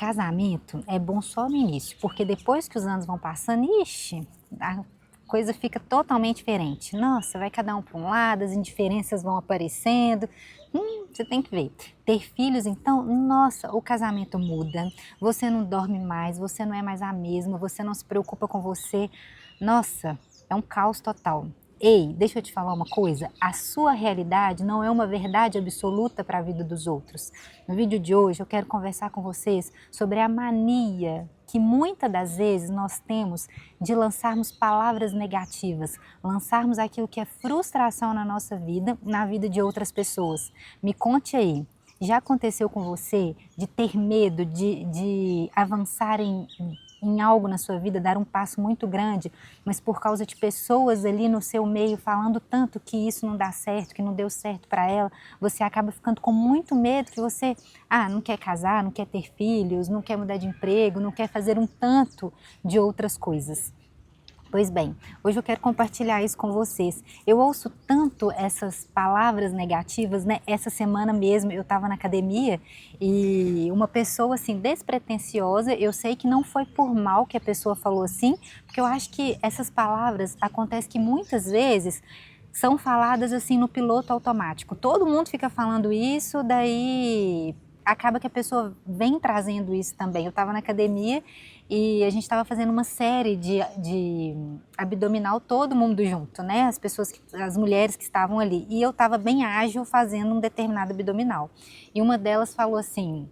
Casamento é bom só no início, porque depois que os anos vão passando, ixi, a coisa fica totalmente diferente. Nossa, vai cada um para um lado, as indiferenças vão aparecendo. Você tem que ver. Ter filhos, então, nossa, o casamento muda. Você não dorme mais, você não é mais a mesma, você não se preocupa com você. Nossa, é um caos total. Ei, deixa eu te falar uma coisa, a sua realidade não é uma verdade absoluta para a vida dos outros. No vídeo de hoje eu quero conversar com vocês sobre a mania que muitas das vezes nós temos de lançarmos palavras negativas, lançarmos aquilo que é frustração na nossa vida, na vida de outras pessoas. Me conte aí, já aconteceu com você de ter medo de avançar em algo na sua vida, dar um passo muito grande, mas por causa de pessoas ali no seu meio falando tanto que isso não dá certo, que não deu certo para ela, você acaba ficando com muito medo que você, não quer casar, não quer ter filhos, não quer mudar de emprego, não quer fazer um tanto de outras coisas. Pois bem, hoje eu quero compartilhar isso com vocês. Eu ouço tanto essas palavras negativas, né? Essa semana mesmo eu estava na academia e uma pessoa assim despretensiosa, eu sei que não foi por mal que a pessoa falou assim, porque eu acho que essas palavras acontece que muitas vezes são faladas assim no piloto automático. Todo mundo fica falando isso, daí acaba que a pessoa vem trazendo isso também. Eu estava na academia e a gente estava fazendo uma série de abdominal, todo mundo junto, né? As mulheres que estavam ali. E eu estava bem ágil fazendo um determinado abdominal. E uma delas falou assim: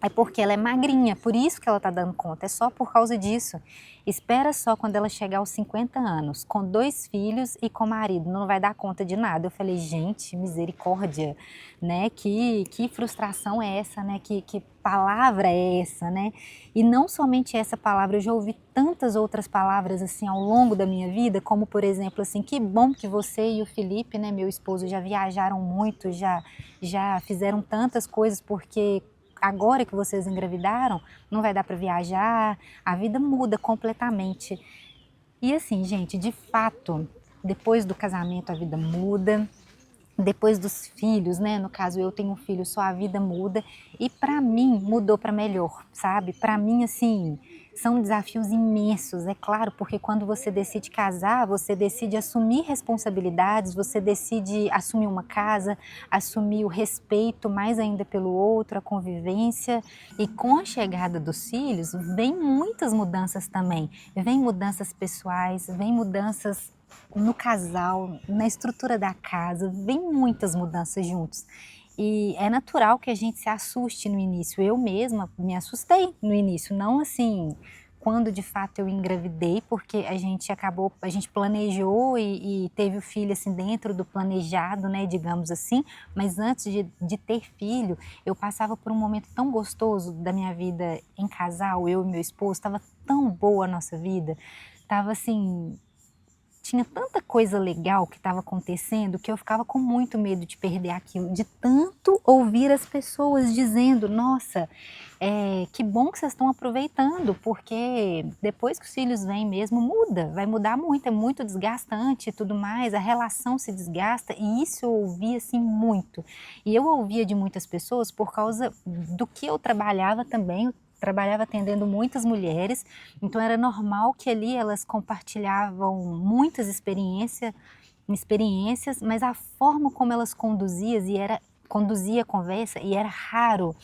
é porque ela é magrinha, por isso que ela está dando conta, é só por causa disso. Espera só quando ela chegar aos 50 anos, com 2 filhos e com marido, não vai dar conta de nada. Eu falei, gente, misericórdia, né? Que frustração é essa, né? Que palavra é essa, né? E não somente essa palavra, eu já ouvi tantas outras palavras assim ao longo da minha vida, como por exemplo assim, que bom que você e o Felipe, né, meu esposo, já viajaram muito, já fizeram tantas coisas, porque agora que vocês engravidaram, não vai dar para viajar, a vida muda completamente. E assim, gente, de fato, depois do casamento a vida muda, depois dos filhos, né? No caso, eu tenho um filho só, a vida muda. E para mim, mudou para melhor, sabe? Para mim, assim, são desafios imensos, é claro, porque quando você decide casar, você decide assumir responsabilidades, você decide assumir uma casa, assumir o respeito mais ainda pelo outro, a convivência. E com a chegada dos filhos, vem muitas mudanças também. Vem mudanças pessoais, vem mudanças no casal, na estrutura da casa, vem muitas mudanças juntos. E é natural que a gente se assuste no início. Eu mesma me assustei no início, não assim quando de fato eu engravidei, porque a gente planejou e teve o filho assim dentro do planejado, né, digamos assim, mas antes de ter filho, eu passava por um momento tão gostoso da minha vida em casal, eu e meu esposo, estava tão boa a nossa vida, estava assim, tinha tanta coisa legal que estava acontecendo que eu ficava com muito medo de perder aquilo, de tanto ouvir as pessoas dizendo, nossa, que bom que vocês estão aproveitando, porque depois que os filhos vêm mesmo, muda, vai mudar muito, é muito desgastante e tudo mais, a relação se desgasta, e isso eu ouvia assim muito. E eu ouvia de muitas pessoas por causa do que eu trabalhava também, eu trabalhava atendendo muitas mulheres, então era normal que ali elas compartilhavam muitas experiências, mas a forma como elas conduzia a conversa, e era raro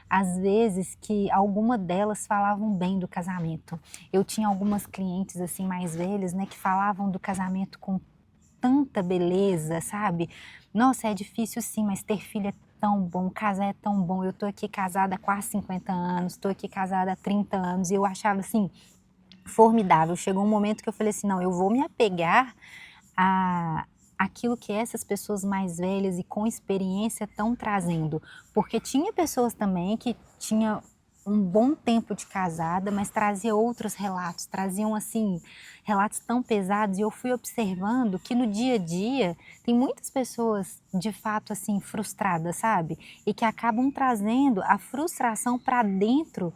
às vezes que alguma delas falavam bem do casamento. Eu tinha algumas clientes assim mais velhas, né, que falavam do casamento com tanta beleza, sabe? Nossa, é difícil sim, mas ter filho é tão bom, casar é tão bom. Eu tô aqui casada há quase 50 anos, tô aqui casada há 30 anos, e eu achava assim formidável. Chegou um momento que eu falei assim, não, eu vou me apegar a aquilo que essas pessoas mais velhas e com experiência estão trazendo, porque tinha pessoas também que tinha um bom tempo de casada, mas trazia outros relatos, traziam assim relatos tão pesados, e eu fui observando que no dia a dia tem muitas pessoas de fato assim frustradas, sabe? E que acabam trazendo a frustração para dentro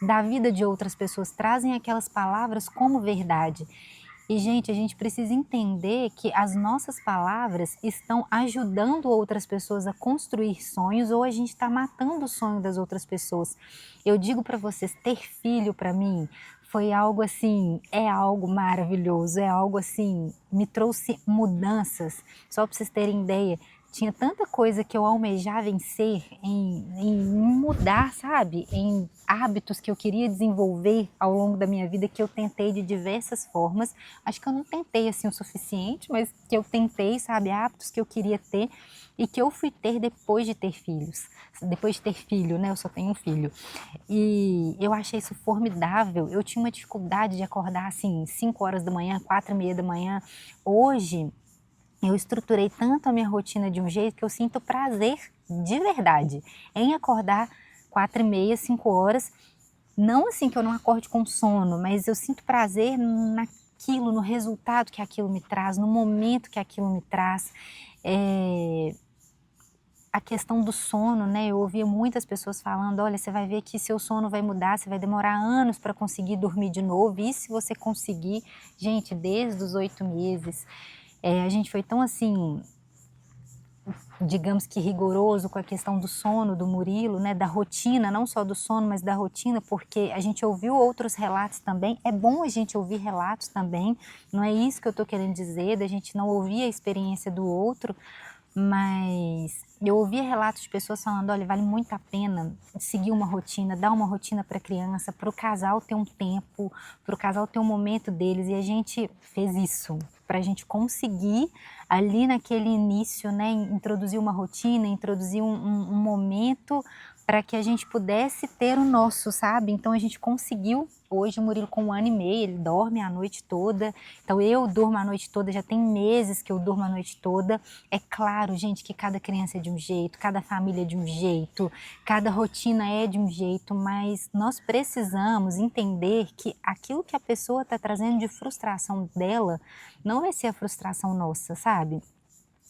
da vida de outras pessoas, trazem aquelas palavras como verdade. E, gente, a gente precisa entender que as nossas palavras estão ajudando outras pessoas a construir sonhos ou a gente está matando o sonho das outras pessoas. Eu digo para vocês, ter filho para mim foi algo assim, é algo maravilhoso, é algo assim, me trouxe mudanças. Só para vocês terem ideia, tinha tanta coisa que eu almejava em ser, em mudar, sabe? Em hábitos que eu queria desenvolver ao longo da minha vida, que eu tentei de diversas formas. Acho que eu não tentei assim o suficiente, mas que eu tentei, sabe? Hábitos que eu queria ter e que eu fui ter depois de ter filhos. Depois de ter filho, né? Eu só tenho um filho. E eu achei isso formidável. Eu tinha uma dificuldade de acordar assim, 5 horas da manhã, 4:30 da manhã. Hoje, eu estruturei tanto a minha rotina de um jeito que eu sinto prazer de verdade em acordar 4:30, 5 horas. Não assim que eu não acorde com sono, mas eu sinto prazer naquilo, no resultado que aquilo me traz, no momento que aquilo me traz. A questão do sono, né? Eu ouvia muitas pessoas falando: olha, você vai ver que seu sono vai mudar, você vai demorar anos para conseguir dormir de novo. E se você conseguir, gente, desde os 8 meses, a gente foi tão assim, digamos que rigoroso com a questão do sono do Murilo, né, da rotina, não só do sono, mas da rotina, porque a gente ouviu outros relatos também. É bom a gente ouvir relatos também, não é isso que eu estou querendo dizer, da gente não ouvir a experiência do outro, mas eu ouvia relatos de pessoas falando: olha, vale muito a pena seguir uma rotina, dar uma rotina para a criança, para o casal ter um tempo, para o casal ter um momento deles, e a gente fez isso, para a gente conseguir ali naquele início, né, introduzir uma rotina, introduzir um momento para que a gente pudesse ter o nosso, sabe? Então a gente conseguiu. Hoje o Murilo com 1 ano e meio, ele dorme a noite toda, então eu durmo a noite toda, já tem meses que eu durmo a noite toda. É claro, gente, que cada criança é de um jeito, cada família é de um jeito, cada rotina é de um jeito, mas nós precisamos entender que aquilo que a pessoa está trazendo de frustração dela não vai ser a frustração nossa, sabe?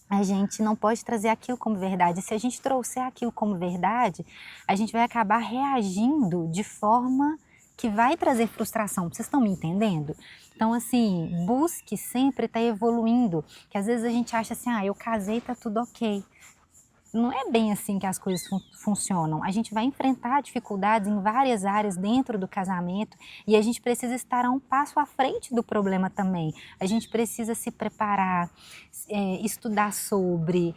A gente não pode trazer aquilo como verdade. Se a gente trouxer aquilo como verdade, a gente vai acabar reagindo de forma que vai trazer frustração. Vocês estão me entendendo? Então, assim, busque sempre estar evoluindo. Que às vezes a gente acha assim: ah, eu casei, tá tudo ok. Não é bem assim que as coisas funcionam. A gente vai enfrentar dificuldades em várias áreas dentro do casamento e a gente precisa estar a um passo à frente do problema também. A gente precisa se preparar, estudar sobre,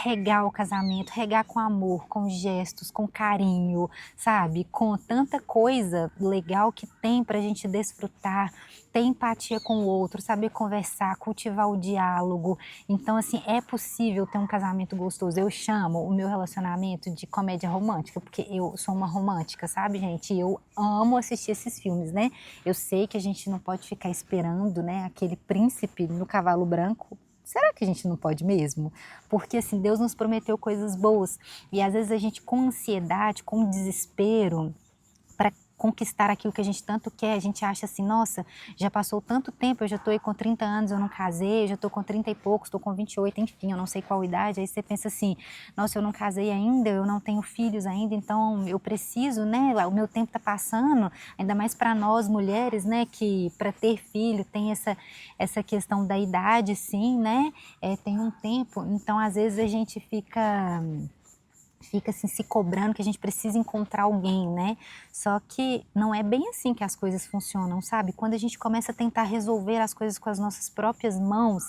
regar o casamento, regar com amor, com gestos, com carinho, sabe? Com tanta coisa legal que tem para a gente desfrutar, ter empatia com o outro, saber conversar, cultivar o diálogo. Então, assim, é possível ter um casamento gostoso. Eu chamo o meu relacionamento de comédia romântica, porque eu sou uma romântica, sabe, gente? Eu amo assistir esses filmes, né? Eu sei que a gente não pode ficar esperando, né, aquele príncipe no cavalo branco. Será que a gente não pode mesmo? Porque assim, Deus nos prometeu coisas boas. E às vezes a gente com ansiedade, com desespero, para conquistar aquilo que a gente tanto quer, a gente acha assim: nossa, já passou tanto tempo, eu já estou aí com 30 anos, eu não casei, eu já estou com 30 e poucos, estou com 28, enfim, eu não sei qual idade. Aí você pensa assim: nossa, eu não casei ainda, eu não tenho filhos ainda, então eu preciso, né, o meu tempo está passando, ainda mais para nós mulheres, né, que para ter filho tem essa questão da idade, sim, né, tem um tempo, então às vezes a gente fica assim se cobrando que a gente precisa encontrar alguém, né? Só que não é bem assim que as coisas funcionam, sabe? Quando a gente começa a tentar resolver as coisas com as nossas próprias mãos,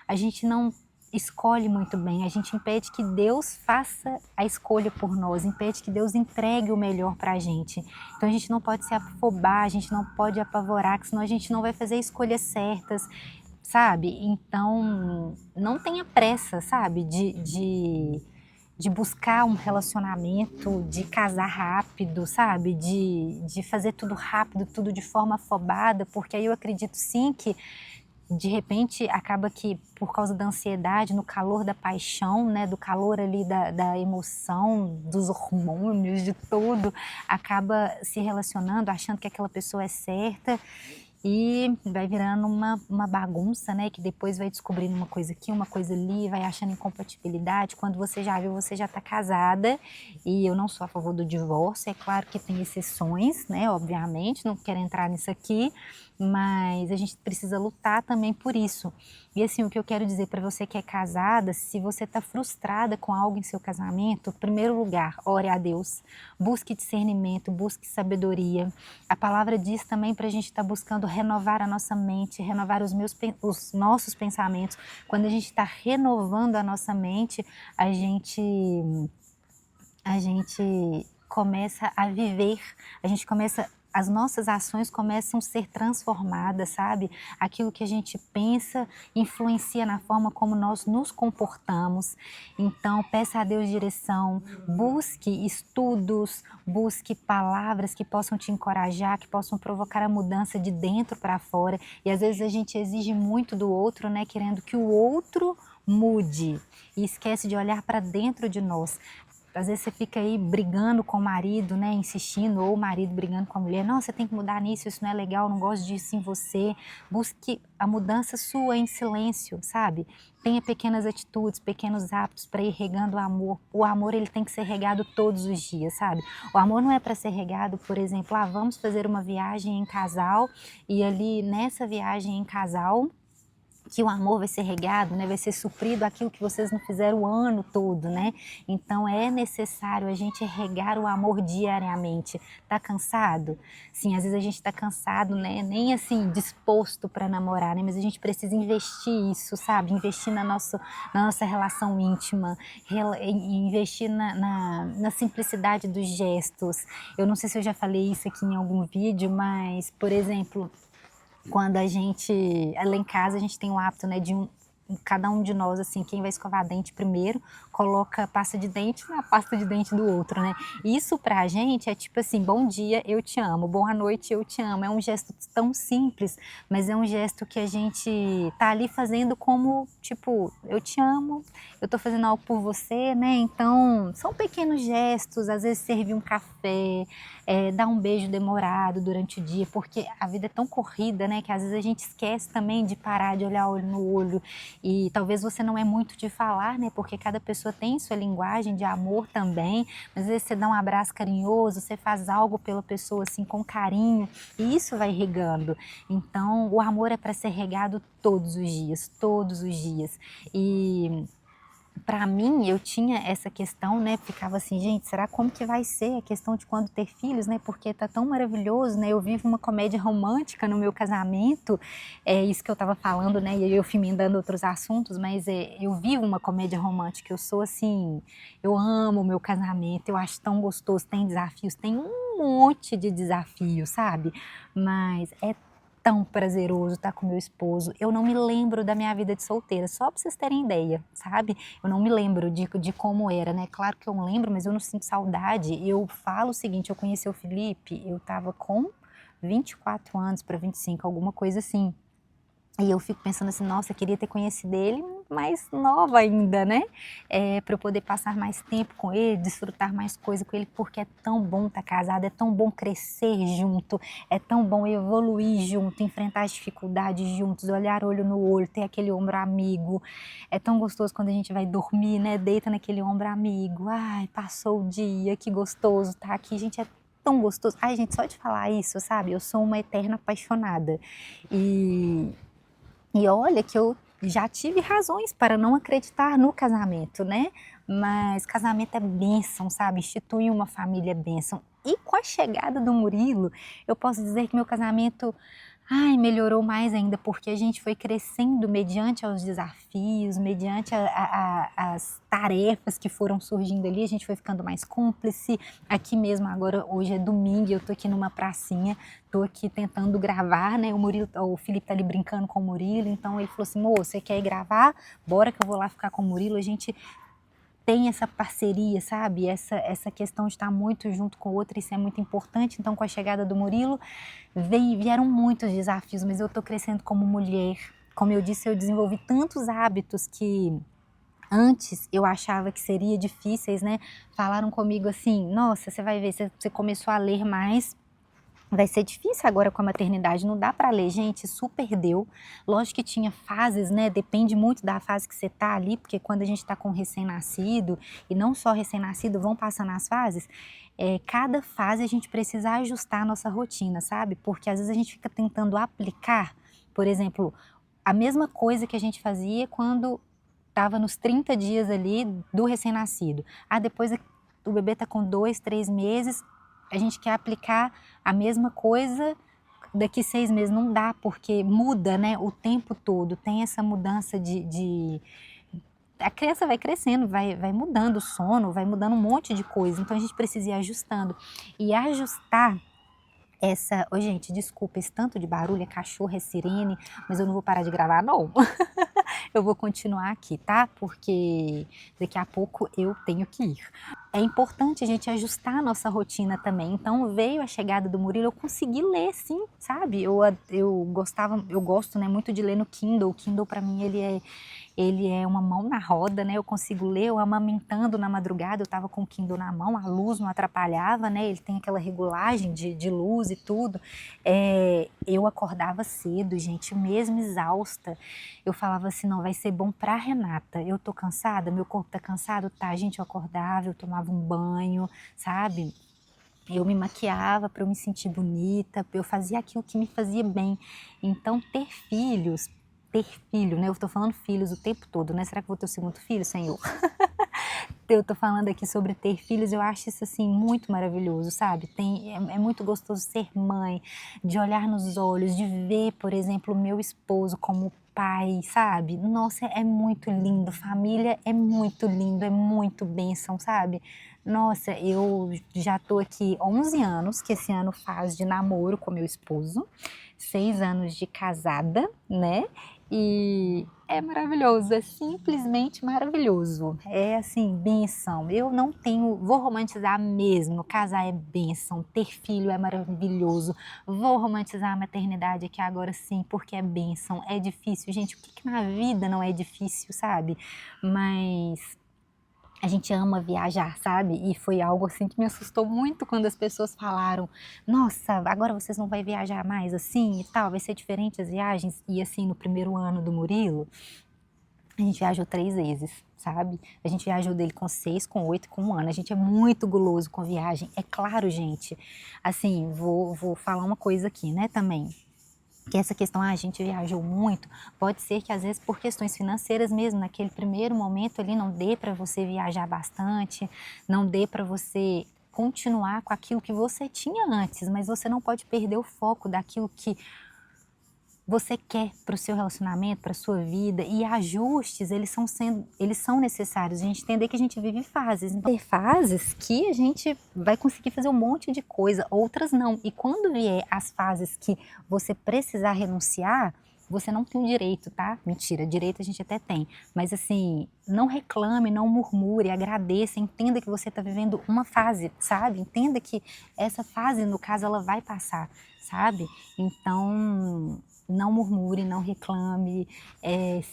a gente não escolhe muito bem, a gente impede que Deus faça a escolha por nós, impede que Deus entregue o melhor para a gente. Então a gente não pode se afobar, a gente não pode apavorar, que senão a gente não vai fazer escolhas certas, sabe? Então não tenha pressa, sabe? De buscar um relacionamento, de casar rápido, sabe? De fazer tudo rápido, tudo de forma afobada, porque aí eu acredito sim que de repente acaba que por causa da ansiedade, no calor da paixão, né, do calor ali da emoção, dos hormônios, de tudo, acaba se relacionando, achando que aquela pessoa é certa e vai virando uma bagunça, né? Que depois vai descobrindo uma coisa aqui, uma coisa ali, vai achando incompatibilidade. Quando você já viu, você já está casada. E eu não sou a favor do divórcio, é claro que tem exceções, né? Obviamente, não quero entrar nisso aqui, mas a gente precisa lutar também por isso. E assim, o que eu quero dizer para você que é casada, se você está frustrada com algo em seu casamento, em primeiro lugar, ore a Deus, busque discernimento, busque sabedoria. A palavra diz também para a gente estar buscando renovar a nossa mente, renovar os nossos pensamentos. Quando a gente está renovando a nossa mente, a gente começa a viver, as nossas ações começam a ser transformadas, sabe? Aquilo que a gente pensa influencia na forma como nós nos comportamos. Então, peça a Deus direção, busque estudos, busque palavras que possam te encorajar, que possam provocar a mudança de dentro para fora. E às vezes a gente exige muito do outro, né? Querendo que o outro mude e esquece de olhar para dentro de nós. Às vezes você fica aí brigando com o marido, né, insistindo, ou o marido brigando com a mulher, não, você tem que mudar nisso, isso não é legal, não gosto disso em você. Busque a mudança sua em silêncio, sabe? Tenha pequenas atitudes, pequenos hábitos para ir regando o amor. O amor, ele tem que ser regado todos os dias, sabe? O amor não é para ser regado, por exemplo, vamos fazer uma viagem em casal e ali nessa viagem em casal que o amor vai ser regado, né? Vai ser suprido aquilo que vocês não fizeram o ano todo, né? Então é necessário a gente regar o amor diariamente. Tá cansado? Sim, às vezes a gente tá cansado, né? Nem assim disposto para namorar, né? Mas a gente precisa investir isso, sabe? Investir na nossa relação íntima, investir na simplicidade dos gestos. Eu não sei se eu já falei isso aqui em algum vídeo, mas, por exemplo, quando a gente, lá em casa, a gente tem o hábito, né, cada um de nós, assim, quem vai escovar dente primeiro, coloca pasta de dente na pasta de dente do outro, né? Isso pra gente é tipo assim, bom dia, eu te amo, boa noite, eu te amo. É um gesto tão simples, mas é um gesto que a gente tá ali fazendo como, tipo, eu te amo, eu tô fazendo algo por você, né? Então, são pequenos gestos, às vezes servir um café, dar um beijo demorado durante o dia, porque a vida é tão corrida, né, que às vezes a gente esquece também de parar de olhar olho no olho. E talvez você não é muito de falar, né, porque cada pessoa tem sua linguagem de amor também, mas às vezes você dá um abraço carinhoso, você faz algo pela pessoa assim com carinho, e isso vai regando. Então, o amor é para ser regado todos os dias, todos os dias. E para mim, eu tinha essa questão, né, ficava assim: "Gente, será como que vai ser a questão de quando ter filhos, né, porque tá tão maravilhoso, né, eu vivo uma comédia romântica no meu casamento", é isso que eu estava falando, né, e aí eu fui emendando outros assuntos, mas, eu vivo uma comédia romântica, eu sou assim, eu amo o meu casamento, eu acho tão gostoso, tem desafios, tem um monte de desafios, sabe, mas é tão prazeroso estar com meu esposo. Eu não me lembro da minha vida de solteira, só para vocês terem ideia, sabe. Eu não me lembro de como era, né, claro que eu lembro, mas eu não sinto saudade. Eu falo o seguinte, eu conheci o Felipe, eu estava com 24 anos para 25, alguma coisa assim. E eu fico pensando assim: "Nossa, eu queria ter conhecido ele mais nova ainda, né, pra eu poder passar mais tempo com ele, desfrutar mais coisa com ele, porque é tão bom estar casado, é tão bom crescer junto, é tão bom evoluir junto, enfrentar as dificuldades juntos, olhar olho no olho, ter aquele ombro amigo. É tão gostoso quando a gente vai dormir, né, deita naquele ombro amigo. Ai, passou o dia, que gostoso estar aqui, gente, é tão gostoso. Ai, gente, só de falar isso, sabe, eu sou uma eterna apaixonada. E e olha que eu já tive razões para não acreditar no casamento, né, mas casamento é bênção, sabe, instituir uma família é bênção. E com a chegada do Murilo, eu posso dizer que meu casamento, ai, melhorou mais ainda, porque a gente foi crescendo mediante aos desafios, mediante as tarefas que foram surgindo ali, a gente foi ficando mais cúmplice. Aqui mesmo agora, hoje é domingo, eu tô aqui numa pracinha, tô aqui tentando gravar, né, o Felipe tá ali brincando com o Murilo, então ele falou assim: "Mô, você quer ir gravar? Bora que eu vou lá ficar com o Murilo", a gente tem essa parceria, sabe, essa questão de estar muito junto com o outro, isso é muito importante. Então, com a chegada do Murilo, vieram muitos desafios, mas eu estou crescendo como mulher. Como eu disse, eu desenvolvi tantos hábitos que antes eu achava que seria difíceis, né. Falaram comigo assim: "Nossa, você vai ver, você começou a ler mais, Vai ser difícil agora com a maternidade, não dá para ler, gente, super deu. Lógico que tinha fases, né, depende muito da fase que você tá ali, porque quando a gente tá com recém-nascido, e não só recém-nascido, vão passando as fases, cada fase a gente precisa ajustar a nossa rotina, sabe? Porque às vezes a gente fica tentando aplicar, por exemplo, a mesma coisa que a gente fazia quando estava nos 30 dias ali do recém-nascido. Ah, depois o bebê está com 2, 3 meses, a gente quer aplicar a mesma coisa daqui 6 meses. Não dá, porque muda, né, o tempo todo. Tem essa mudança a criança vai crescendo, vai mudando o sono, vai mudando um monte de coisa. Então a gente precisa ir ajustando. E ajustar essa... Ô, gente, desculpa, esse tanto de barulho, é cachorro, é sirene, mas eu não vou parar de gravar, não. Eu vou continuar aqui, tá? Porque daqui a pouco eu tenho que ir. É importante a gente ajustar a nossa rotina também. Então, veio a chegada do Murilo, eu consegui ler, sim, sabe? Eu gosto, né, muito de ler no Kindle. O Kindle, para mim, ele é uma mão na roda, né? Eu consigo ler, eu amamentando na madrugada, eu tava com o Kindle na mão, a luz não atrapalhava, né? Ele tem aquela regulagem de luz e tudo. Eu acordava cedo, gente, mesmo exausta. Eu falava assim, não, vai ser bom pra Renata. Eu tô cansada, meu corpo tá cansado, tá? Gente, eu acordava, eu tomava um banho, sabe? Eu me maquiava para eu me sentir bonita, eu fazia aquilo que me fazia bem. Então, ter filho, né? Eu estou falando filhos o tempo todo, né? Será que eu vou ter o segundo filho, Senhor? Eu tô falando aqui sobre ter filhos, eu acho isso assim muito maravilhoso, sabe? É muito gostoso ser mãe, de olhar nos olhos, de ver, por exemplo, o meu esposo como pai, sabe? Nossa, é muito lindo, família é muito lindo, é muito bênção, sabe? Nossa, eu já tô aqui 11 anos, que esse ano faz de namoro com meu esposo, 6 anos de casada, né? E é maravilhoso, é simplesmente maravilhoso. É assim, bênção. Eu não tenho, vou romantizar mesmo. Casar é bênção, ter filho é maravilhoso. Vou romantizar a maternidade aqui agora sim, porque é bênção. É difícil, gente. O que que na vida não é difícil, sabe? Mas a gente ama viajar, sabe? E foi algo assim que me assustou muito quando as pessoas falaram: nossa, agora vocês não vão viajar mais assim e tal, vai ser diferente as viagens. E assim, no primeiro ano do Murilo, a gente viajou 3 vezes, sabe? A gente viajou dele com 6, com 8, com 1 ano. A gente é muito guloso com viagem. É claro, gente. Assim, vou falar uma coisa aqui, né, também. Que essa questão, a gente viajou muito, pode ser que às vezes por questões financeiras mesmo, naquele primeiro momento ali não dê para você viajar bastante, não dê para você continuar com aquilo que você tinha antes, mas você não pode perder o foco daquilo que você quer para o seu relacionamento, para a sua vida, e ajustes, eles são necessários. A gente entender que a gente vive fases. Então, tem fases que a gente vai conseguir fazer um monte de coisa, outras não. E quando vier as fases que você precisar renunciar, você não tem o direito, tá? Mentira, direito a gente até tem. Mas assim, não reclame, não murmure, agradeça, entenda que você está vivendo uma fase, sabe? Entenda que essa fase, no caso, ela vai passar, sabe? Então, não murmure, não reclame,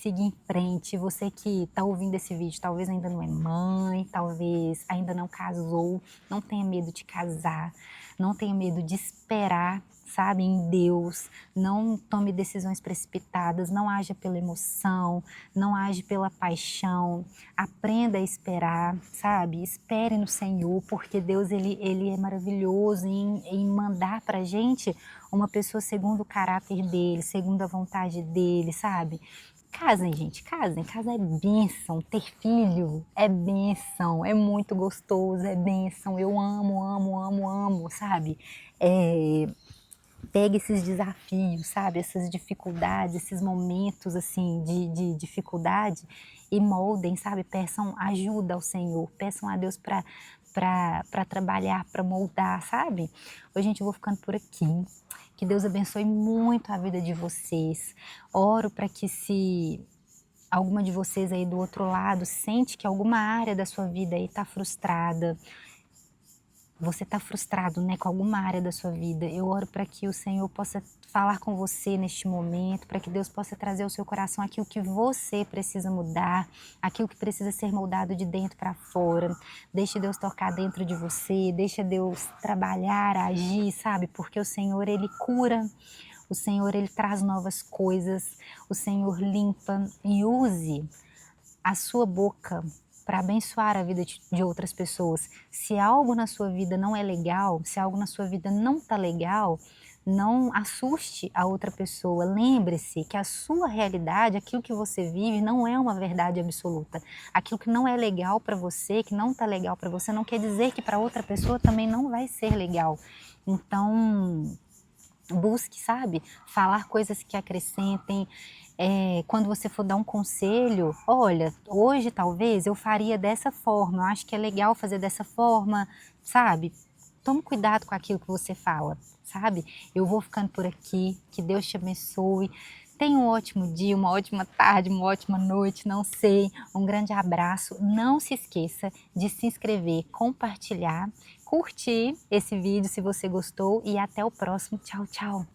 siga em frente. Você que está ouvindo esse vídeo, talvez ainda não é mãe, talvez ainda não casou, não tenha medo de casar, não tenha medo de esperar, sabe, em Deus. Não tome decisões precipitadas, não haja pela emoção, não age pela paixão. Aprenda a esperar, sabe? Espere no Senhor, porque Deus ele é maravilhoso em mandar pra gente uma pessoa segundo o caráter dele, segundo a vontade dele, sabe? Casem, gente, casem. Casa é bênção. Ter filho é bênção. É muito gostoso, é bênção. Eu amo, amo, amo, amo, sabe? Pegue esses desafios, sabe? Essas dificuldades, esses momentos, assim, de dificuldade e moldem, sabe? Peçam ajuda ao Senhor, peçam a Deus para trabalhar, para moldar, sabe? Hoje, gente, eu vou ficando por aqui. Que Deus abençoe muito a vida de vocês. Oro para que, se alguma de vocês aí do outro lado sente que alguma área da sua vida aí está frustrada, você está frustrado, né, com alguma área da sua vida, eu oro para que o Senhor possa falar com você neste momento, para que Deus possa trazer ao seu coração aquilo que você precisa mudar, aquilo que precisa ser moldado de dentro para fora. Deixe Deus tocar dentro de você, deixa Deus trabalhar, agir, sabe? Porque o Senhor, Ele cura, o Senhor, Ele traz novas coisas, o Senhor limpa, e use a sua boca para abençoar a vida de outras pessoas. Se algo na sua vida não é legal, se algo na sua vida não está legal, não assuste a outra pessoa. Lembre-se que a sua realidade, aquilo que você vive, não é uma verdade absoluta. Aquilo que não é legal para você, que não está legal para você, não quer dizer que para outra pessoa também não vai ser legal. Então, busque, sabe, falar coisas que acrescentem. Quando você for dar um conselho, olha, hoje talvez eu faria dessa forma, eu acho que é legal fazer dessa forma, sabe? Tome cuidado com aquilo que você fala, sabe? Eu vou ficando por aqui, que Deus te abençoe. Tenha um ótimo dia, uma ótima tarde, uma ótima noite, não sei. Um grande abraço. Não se esqueça de se inscrever, compartilhar, curtir esse vídeo se você gostou e até o próximo. Tchau, tchau.